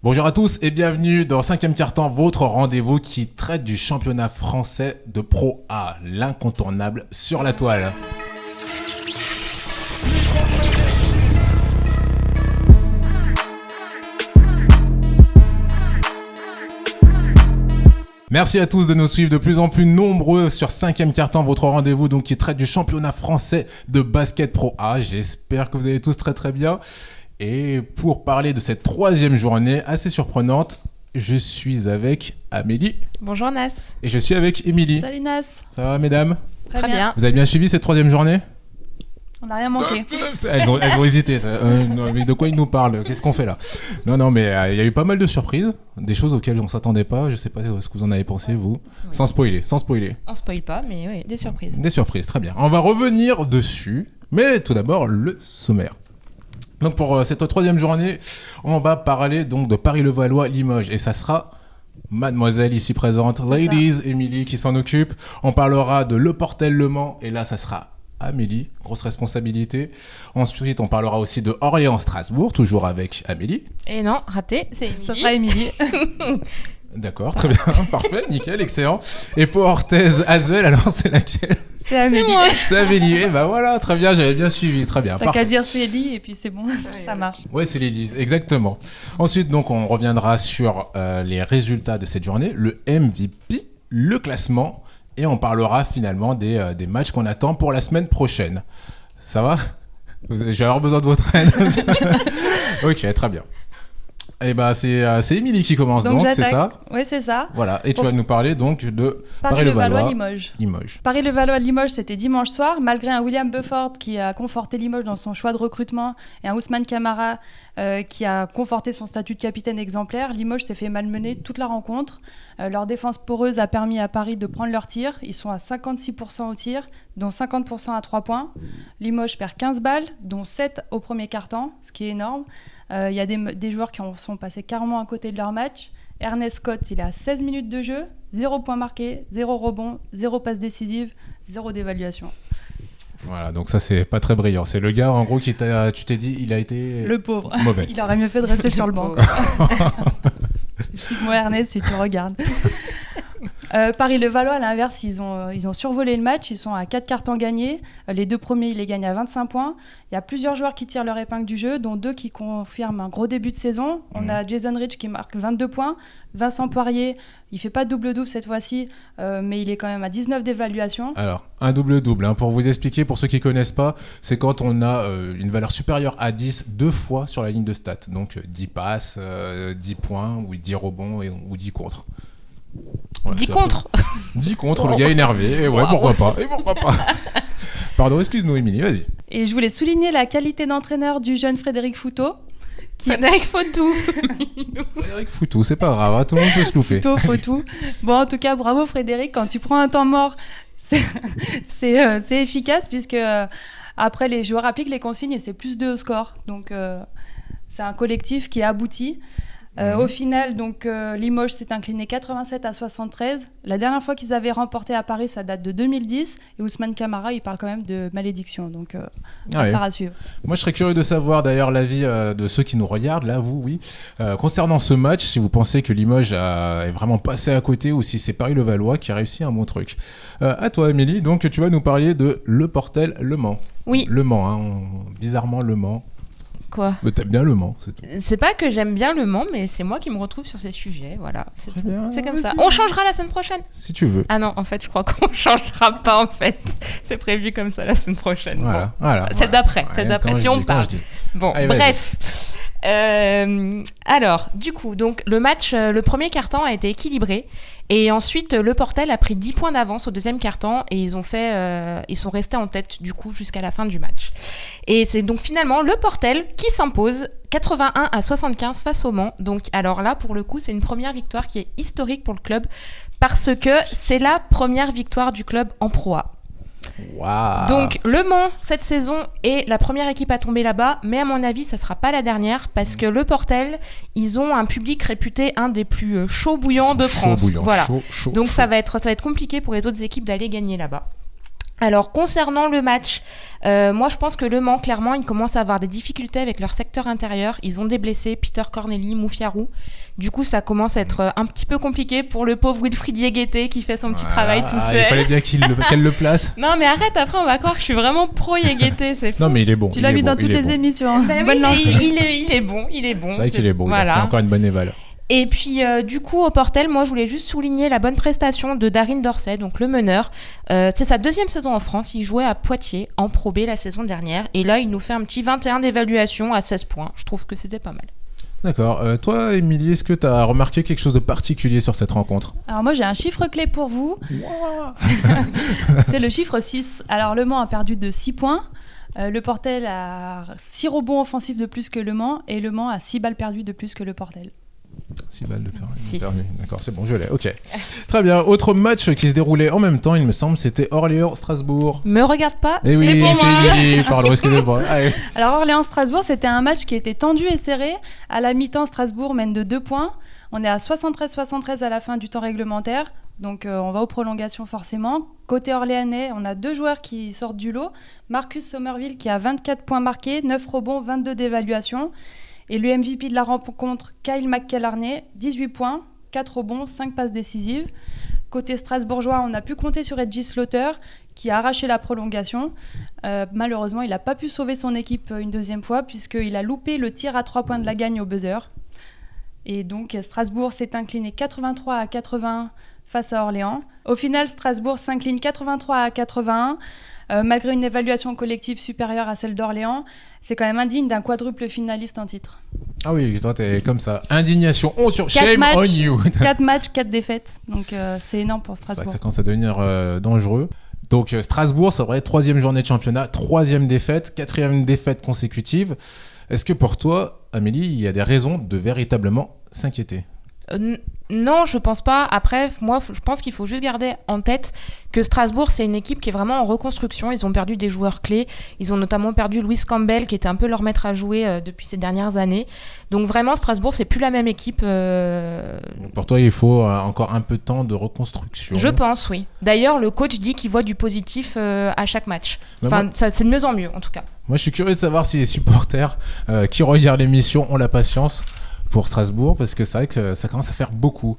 Bonjour à tous et bienvenue dans 5e quart-temps, votre rendez-vous qui traite du championnat français de Pro A, l'incontournable sur la toile. Merci à tous de nous suivre de plus en plus nombreux sur 5e quart-temps, votre rendez-vous donc qui traite du championnat français de basket Pro A. J'espère que vous allez tous très très bien. Et pour parler de cette 3e journée assez surprenante, je suis avec Amélie. Bonjour Nas. Et je suis avec Émilie. Salut Nas. Ça va mesdames ? Très bien. Vous avez bien suivi cette 3e journée ? On n'a rien manqué. Elles ont hésité. Non, mais de quoi ils nous parlent ? Qu'est-ce qu'on fait là ? Non, mais il y a eu pas mal de surprises, des choses auxquelles on s'attendait pas. Je sais pas ce que vous en avez pensé vous. Oui. Sans spoiler. On spoil pas, mais oui, des surprises. Des surprises, très bien. On va revenir dessus, mais tout d'abord le sommaire. Donc pour cette 3e journée, on va parler donc de Paris-Levallois-Limoges et ça sera mademoiselle ici présente, ladies, Émilie qui s'en occupe. On parlera de Le Portel-Le Mans et là ça sera Amélie, grosse responsabilité. Ensuite on parlera aussi de Orléans-Strasbourg, toujours avec Amélie. Et non, raté, c'est Émilie. Ça sera Émilie. D'accord, très bien, parfait, nickel, excellent. Et pour Orthez-Asvel, alors c'est laquelle ? C'est Amélie. C'est Amélie, et bah voilà, très bien, j'avais bien suivi, très bien. T'as qu'à dire c'est Ellie et puis c'est bon, ça marche. Ouais, c'est Lily, exactement. Ensuite, donc, on reviendra sur les résultats de cette journée, le MVP, le classement, et on parlera finalement des matchs qu'on attend pour la semaine prochaine. Ça va ? J'ai avoir besoin de votre aide. Ok, très bien. Et bah c'est Émilie qui commence donc c'est ça ? Oui, c'est ça. Voilà, et tu vas nous parler donc de Paris-Levallois-Limoges. Limoges. Paris-Levallois-Limoges, c'était dimanche soir, malgré un William Bufford qui a conforté Limoges dans son choix de recrutement et un Ousmane Camara qui a conforté son statut de capitaine exemplaire. Limoges s'est fait malmener toute la rencontre. Leur défense poreuse a permis à Paris de prendre leur tir. Ils sont à 56% au tir, dont 50% à 3 points. Limoges perd 15 balles, dont 7 au premier quart-temps, ce qui est énorme. Il y a des joueurs qui sont passés carrément à côté de leur match. Ernest Scott, il est à 16 minutes de jeu, 0 point marqué, 0 rebond, 0 passe décisive, 0 d'évaluation. Voilà, donc ça c'est pas très brillant. C'est le gars en gros tu t'es dit il a été le pauvre. Mauvais. Il aurait mieux fait de rester sur le banc. Excuse-moi Ernest si tu regardes. Paris-Levallois, à l'inverse, ils ont survolé le match. Ils sont à 4 cartons gagnés. Les 2 premiers, ils les gagnent à 25 points. Il y a plusieurs joueurs qui tirent leur épingle du jeu, dont 2 qui confirment un gros début de saison. On a Jason Rich qui marque 22 points. Vincent Poirier, il ne fait pas double-double cette fois-ci, mais il est quand même à 19 d'évaluation. Alors, un double-double, pour vous expliquer, pour ceux qui ne connaissent pas, c'est quand on a une valeur supérieure à 10 deux fois sur la ligne de stats. Donc 10 passes, 10 points, ou 10 rebonds ou 10 contres. Voilà, 10 contre 10 contre, le gars énervé, et ouais, pourquoi pas. Pardon, excuse-nous Émilie, vas-y. Et je voulais souligner la qualité d'entraîneur du jeune Frédéric Fouteau. Frédéric Fouteau. Frédéric Fouteau, c'est pas grave, tout le monde peut se louper. Fouteau. Bon, en tout cas, bravo Frédéric, quand tu prends un temps mort, c'est efficace, puisque après les joueurs appliquent les consignes et c'est plus 2 au score. Donc c'est un collectif qui est abouti. Au final, donc, Limoges s'est incliné 87-73. La dernière fois qu'ils avaient remporté à Paris, ça date de 2010. Et Ousmane Camara, il parle quand même de malédiction. Donc, affaire à suivre. Moi, je serais curieux de savoir d'ailleurs l'avis de ceux qui nous regardent, là, vous, oui. Concernant ce match, si vous pensez que Limoges est vraiment passé à côté ou si c'est Paris-Levallois qui a réussi un bon truc. À toi, Émilie, donc tu vas nous parler de Le Portel-Le Mans. Oui. Le Mans, bizarrement Le Mans. Quoi ? Mais t'aimes bien Le Mans, c'est tout. C'est pas que j'aime bien Le Mans, mais c'est moi qui me retrouve sur ces sujets, voilà. C'est très tout. bien, C'est comme ça. On changera la semaine prochaine. Si tu veux. Ah non, en fait, je crois qu'on changera pas, en fait. C'est prévu comme ça la semaine prochaine. Voilà, bon. voilà. C'est d'après, si on parle. Bon, allez, bref. Alors, du coup, donc, le match, le premier quart-temps a été équilibré. Et ensuite, Le Portel a pris 10 points d'avance au deuxième quart-temps et ils sont restés en tête du coup jusqu'à la fin du match. Et c'est donc finalement Le Portel qui s'impose 81-75 face au Mans. Donc alors là, pour le coup, c'est une première victoire qui est historique pour le club parce que c'est la première victoire du club en Pro A. Wow. Donc Le Mans cette saison est la première équipe à tomber là-bas, mais à mon avis ça sera pas la dernière parce que Le Portel, ils ont un public réputé un des plus chauds bouillants de France. Voilà. Donc ça va être compliqué pour les autres équipes d'aller gagner là-bas. Alors, concernant le match, moi, je pense que Le Mans, clairement, ils commencent à avoir des difficultés avec leur secteur intérieur. Ils ont des blessés, Peter Corneli, Moufiarou. Du coup, ça commence à être un petit peu compliqué pour le pauvre Wilfried Yeguete qui fait son petit travail tout seul. Il fallait bien qu'elle le place. Non, mais arrête, après, on va croire que je suis vraiment pro Yeguete, c'est fou. Non, mais il est bon. Tu l'as vu dans toutes les émissions. Bah Bonne oui, lancée. il est bon. C'est vrai qu'il est bon, il a fait encore une bonne éval. Et puis, du coup, au Portel, moi, je voulais juste souligner la bonne prestation de Darine Dorsey, donc le meneur. C'est sa 2e saison en France. Il jouait à Poitiers, en Pro B, la saison dernière. Et là, il nous fait un petit 21 d'évaluation à 16 points. Je trouve que c'était pas mal. D'accord. Toi, Émilie, est-ce que tu as remarqué quelque chose de particulier sur cette rencontre ? Alors moi, j'ai un chiffre clé pour vous. C'est le chiffre 6. Alors, Le Mans a perdu de 6 points. Le Portel a 6 rebonds offensifs de plus que Le Mans. Et Le Mans a 6 balles perdues de plus que le Portel. 6 balles de permis. 6. D'accord, c'est bon, je l'ai. Ok. Très bien. Autre match qui se déroulait en même temps, il me semble, c'était Orléans-Strasbourg. Me regarde pas, Et c'est oui, pour moi. Émilie, pardon, excusez-moi. Allez. Alors Orléans-Strasbourg, c'était un match qui était tendu et serré. À la mi-temps, Strasbourg mène de 2 points. On est à 73-73 à la fin du temps réglementaire. Donc on va aux prolongations forcément. Côté orléanais, on a 2 joueurs qui sortent du lot. Marcus Somerville qui a 24 points marqués, 9 rebonds, 22 d'évaluation. Et le MVP de la rencontre, Kyle McKellarney, 18 points, 4 rebonds, 5 passes décisives. Côté strasbourgeois, on a pu compter sur Edgy Slaughter, qui a arraché la prolongation. Malheureusement, il n'a pas pu sauver son équipe une 2e fois, puisqu'il a loupé le tir à 3 points de la gagne au buzzer. Et donc, Strasbourg s'est incliné 83-81 face à Orléans. Au final, Strasbourg s'incline 83-81. Malgré une évaluation collective supérieure à celle d'Orléans, c'est quand même indigne d'un quadruple finaliste en titre. Ah oui, toi t'es comme ça. Indignation, honte, shame matchs, on you. 4 matchs, 4 défaites. Donc c'est énorme pour C'est vrai Strasbourg. que ça commence à devenir dangereux. Donc Strasbourg, ça va être 3e journée de championnat, 3e défaite, 4e défaite consécutive. Est-ce que pour toi, Amélie, il y a des raisons de véritablement s'inquiéter ? Non, je pense pas. Après, moi, je pense qu'il faut juste garder en tête que Strasbourg, c'est une équipe qui est vraiment en reconstruction. Ils ont perdu des joueurs clés. Ils ont notamment perdu Louis Campbell, qui était un peu leur maître à jouer depuis ces dernières années. Donc vraiment, Strasbourg, c'est plus la même équipe. Pour toi, il faut encore un peu de temps de reconstruction. Je pense, oui. D'ailleurs, le coach dit qu'il voit du positif à chaque match. Enfin, c'est de mieux en mieux, en tout cas. Moi, je suis curieux de savoir si les supporters qui regardent l'émission ont la patience pour Strasbourg, parce que c'est vrai que ça commence à faire beaucoup.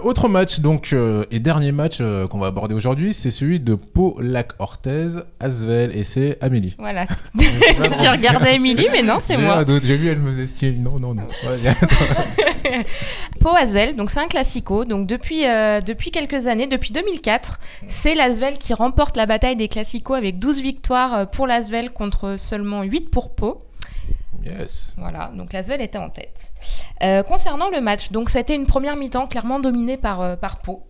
Autre match, donc, et dernier match qu'on va aborder aujourd'hui, c'est celui de Pau-Lac-Orthez, Asvel, et c'est Amélie. Voilà. Tu regardais Émilie, mais non, c'est moi. J'ai vu, elle me faisait style. Non. Pau-Asvel, donc c'est un classico. Donc depuis quelques années, depuis 2004, c'est l'Asvel qui remporte la bataille des classicos avec 12 victoires pour l'Asvel contre seulement 8 pour Pau. Yes. Voilà, donc l'Asvel était en tête. Concernant le match, donc ça a été une première mi-temps clairement dominée par Pau.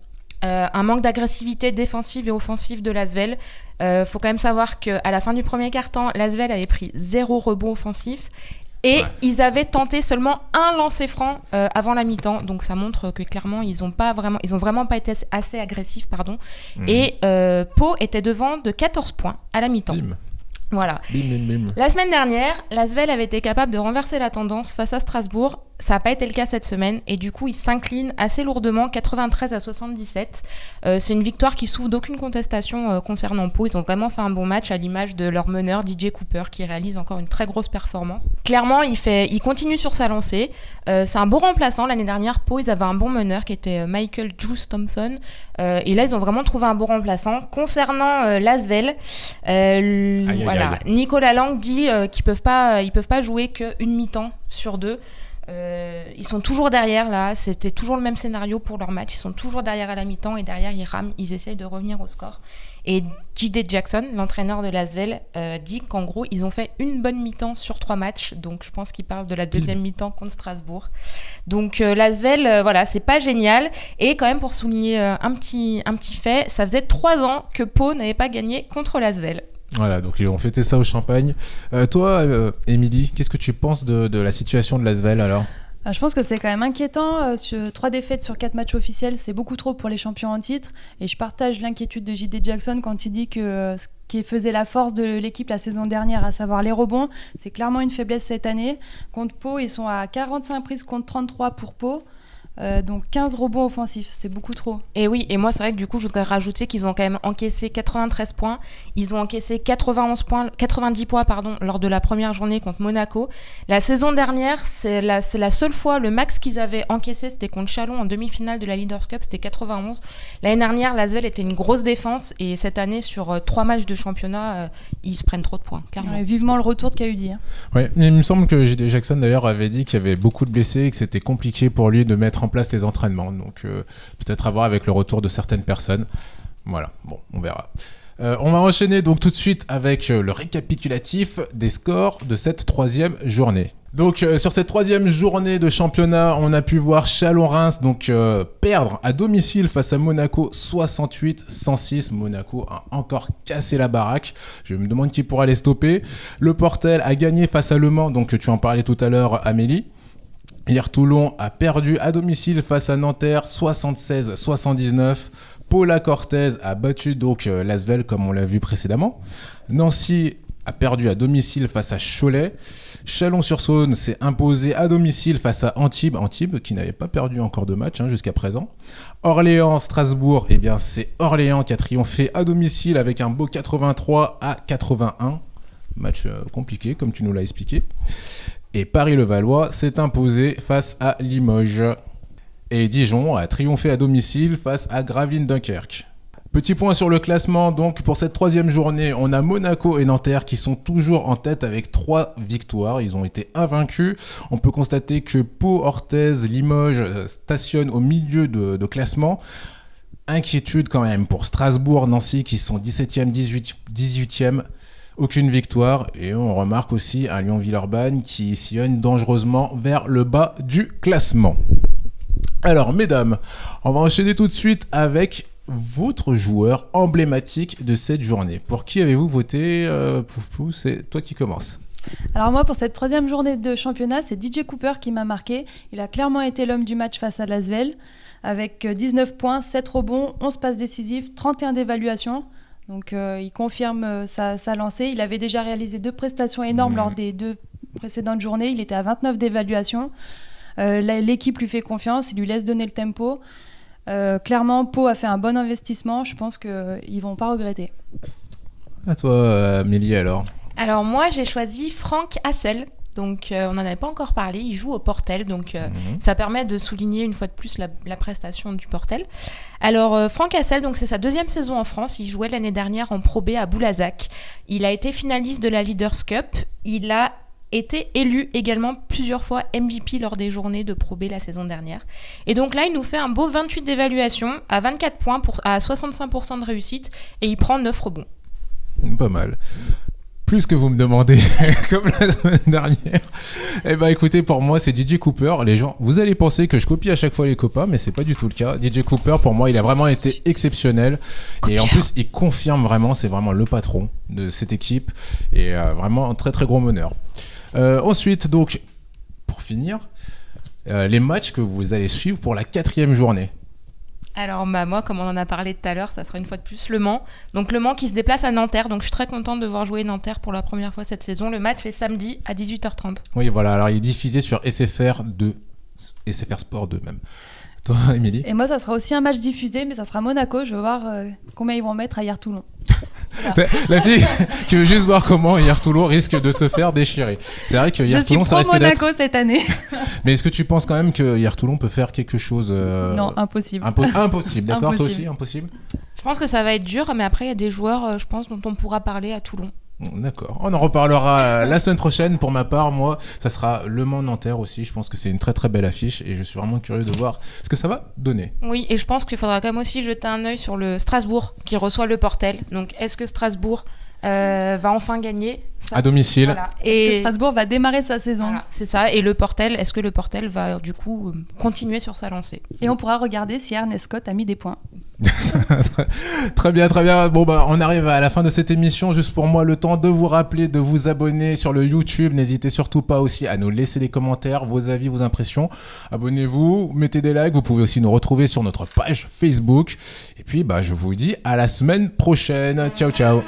Un manque d'agressivité défensive et offensive de l'Asvel. Faut quand même savoir qu'à la fin du premier quart-temps, l'Asvel avait pris 0 rebond offensif et ils avaient tenté seulement un lancer franc avant la mi-temps. Donc ça montre que clairement ils ont vraiment pas été assez agressifs, pardon. Et Pau était devant de 14 points à la mi-temps. Bim. Voilà. Bim. La semaine dernière, l'Asvel avait été capable de renverser la tendance face à Strasbourg. Ça n'a pas été le cas cette semaine et du coup, ils s'inclinent assez lourdement, 93-77. C'est une victoire qui souffre d'aucune contestation concernant Pau. Ils ont vraiment fait un bon match à l'image de leur meneur DJ Cooper qui réalise encore une très grosse performance. Clairement, il continue sur sa lancée. C'est un beau remplaçant. L'année dernière, Pau, ils avaient un bon meneur qui était Michael Juice Thompson. Et là, ils ont vraiment trouvé un bon remplaçant. Concernant l'Asvel, voilà, Nicolas Lang dit qu'ils peuvent pas jouer qu'une mi-temps sur 2. Ils sont toujours derrière là, c'était toujours le même scénario pour leur match, ils sont toujours derrière à la mi-temps et derrière ils rament, ils essayent de revenir au score. Et J.D. Jackson, l'entraîneur de l'Asvel, dit qu'en gros ils ont fait une bonne mi-temps sur 3 matchs, donc je pense qu'il parle de la deuxième mi-temps contre Strasbourg. Donc l'Asvel, voilà, c'est pas génial. Et quand même pour souligner un petit fait, ça faisait 3 ans que Pau n'avait pas gagné contre l'Asvel. Voilà, donc ils ont fêté ça au champagne. Toi, Émilie, qu'est-ce que tu penses de la situation de l'Asvel alors ? Je pense que c'est quand même inquiétant. 3 défaites sur 4 matchs officiels, c'est beaucoup trop pour les champions en titre. Et je partage l'inquiétude de J.D. Jackson quand il dit que ce qui faisait la force de l'équipe la saison dernière, à savoir les rebonds, c'est clairement une faiblesse cette année. Contre Pau, ils sont à 45 prises contre 33 pour Pau. Donc 15 rebonds offensifs, c'est beaucoup trop. Et oui, et moi c'est vrai que du coup je voudrais rajouter qu'ils ont quand même encaissé 93 points, ils ont encaissé 90 points lors de la première journée contre Monaco. La saison dernière, c'est la seule fois, le max qu'ils avaient encaissé, c'était contre Chalon en demi-finale de la Leaders Cup, c'était 91. L'année dernière, l'Asvel était une grosse défense, et cette année sur 3 matchs de championnat, ils se prennent trop de points, clairement. Ouais, vivement le retour de KUD. Hein. Ouais, mais il me semble que J.D. Jackson d'ailleurs avait dit qu'il y avait beaucoup de blessés et que c'était compliqué pour lui de mettre en place les entraînements. Donc peut-être à voir avec le retour de certaines personnes. Voilà, bon, on verra. On va enchaîner donc tout de suite avec le récapitulatif des scores de cette 3e journée. Donc sur cette 3e journée de championnat, on a pu voir Chalon-Reims donc perdre à domicile face à Monaco 68-106. Monaco a encore cassé la baraque. Je me demande qui pourra les stopper. Le Portel a gagné face à Le Mans, donc tu en parlais tout à l'heure, Amélie. Hier, Toulon a perdu à domicile face à Nanterre 76-79. Paula Cortez a battu donc l'Asvel comme on l'a vu précédemment. Nancy a perdu à domicile face à Cholet. Chalon-sur-Saône s'est imposé à domicile face à Antibes qui n'avait pas perdu encore de match jusqu'à présent. Orléans-Strasbourg, eh bien c'est Orléans qui a triomphé à domicile avec un beau 83-81. Match compliqué comme tu nous l'as expliqué. Et Paris-Levallois s'est imposé face à Limoges. Et Dijon a triomphé à domicile face à Gravelines-Dunkerque. Petit point sur le classement, donc pour cette 3e journée, on a Monaco et Nanterre qui sont toujours en tête avec 3 victoires. Ils ont été invaincus. On peut constater que Pau, Orthez, Limoges stationnent au milieu de classement. Inquiétude quand même pour Strasbourg, Nancy qui sont 17e, 18e. Aucune victoire, et on remarque aussi un Lyon-Villeurbanne qui sillonne dangereusement vers le bas du classement. Alors mesdames, on va enchaîner tout de suite avec votre joueur emblématique de cette journée. Pour qui avez-vous voté Poufou, c'est toi qui commences. Alors moi, pour cette 3e journée de championnat, c'est DJ Cooper qui m'a marqué. Il a clairement été l'homme du match face à l'Asvel, avec 19 points, 7 rebonds, 11 passes décisives, 31 d'évaluation. Donc il confirme sa lancée. Il avait déjà réalisé 2 prestations énormes lors des 2 précédentes journées. Il était à 29 d'évaluation. L'équipe lui fait confiance, il lui laisse donner le tempo. Clairement, Pau a fait un bon investissement. Je pense qu'ils ne vont pas regretter. À toi, Amélie, alors. Alors moi, j'ai choisi Franck Hassel. Donc on n'en avait pas encore parlé, il joue au Portel, donc ça permet de souligner une fois de plus la prestation du Portel. Alors Franck Hassel, donc c'est sa 2e saison en France, il jouait l'année dernière en Pro B à Boulazac. Il a été finaliste de la Leaders Cup, il a été élu également plusieurs fois MVP lors des journées de Pro B la saison dernière. Et donc là, il nous fait un beau 28 d'évaluation à 24 points à 65% de réussite et il prend 9 rebonds. Pas mal. Plus que vous me demandez, comme la semaine dernière. Eh ben écoutez, pour moi, c'est DJ Cooper. Les gens, vous allez penser que je copie à chaque fois les copains, mais c'est pas du tout le cas. DJ Cooper, pour moi, il a vraiment été exceptionnel. Et en plus, il confirme vraiment, c'est vraiment le patron de cette équipe. Et vraiment un très très gros meneur. Ensuite, donc, pour finir, les matchs que vous allez suivre pour la 4e journée. Alors moi, comme on en a parlé tout à l'heure, ça sera une fois de plus Le Mans. Donc Le Mans qui se déplace à Nanterre. Donc je suis très contente de voir jouer Nanterre pour la première fois cette saison. Le match est samedi à 18h30. Oui, voilà. Alors il est diffusé sur SFR 2, SFR Sport 2 même. Toi, Émilie ? Et moi, ça sera aussi un match diffusé, mais ça sera Monaco. Je veux voir combien ils vont mettre à Hier-Toulon. Voilà. La fille qui veut juste voir comment Hier-Toulon risque de se faire déchirer. C'est vrai que Hier-Toulon, ça risque d'être... Monaco cette année. Mais est-ce que tu penses quand même que Hier-Toulon peut faire quelque chose Non, impossible. Impossible, d'accord. Impossible. Toi aussi, impossible. Je pense que ça va être dur, mais après, il y a des joueurs, je pense, dont on pourra parler à Toulon. D'accord, on en reparlera la semaine prochaine. Pour ma part, moi, ça sera Le Mans-Nanterre aussi. Je pense que c'est une très très belle affiche et je suis vraiment curieux de voir ce que ça va donner. Oui, et je pense qu'il faudra quand même aussi jeter un œil sur le Strasbourg qui reçoit le Portel. Donc, est-ce que Strasbourg va enfin gagner ça, à domicile. Voilà. Est-ce que Strasbourg va démarrer sa saison? Voilà, c'est ça. Et le Portel, est-ce que le Portel va du coup continuer sur sa lancée? Et on pourra regarder si Ernest Scott a mis des points. Très bien, très bien. Bon, bah, on arrive à la fin de cette émission. Juste pour moi, le temps de vous rappeler de vous abonner sur le YouTube. N'hésitez surtout pas aussi à nous laisser des commentaires, vos avis, vos impressions. Abonnez-vous, mettez des likes. Vous pouvez aussi nous retrouver sur notre page Facebook. Et puis, bah, je vous dis à la semaine prochaine. Ciao, ciao.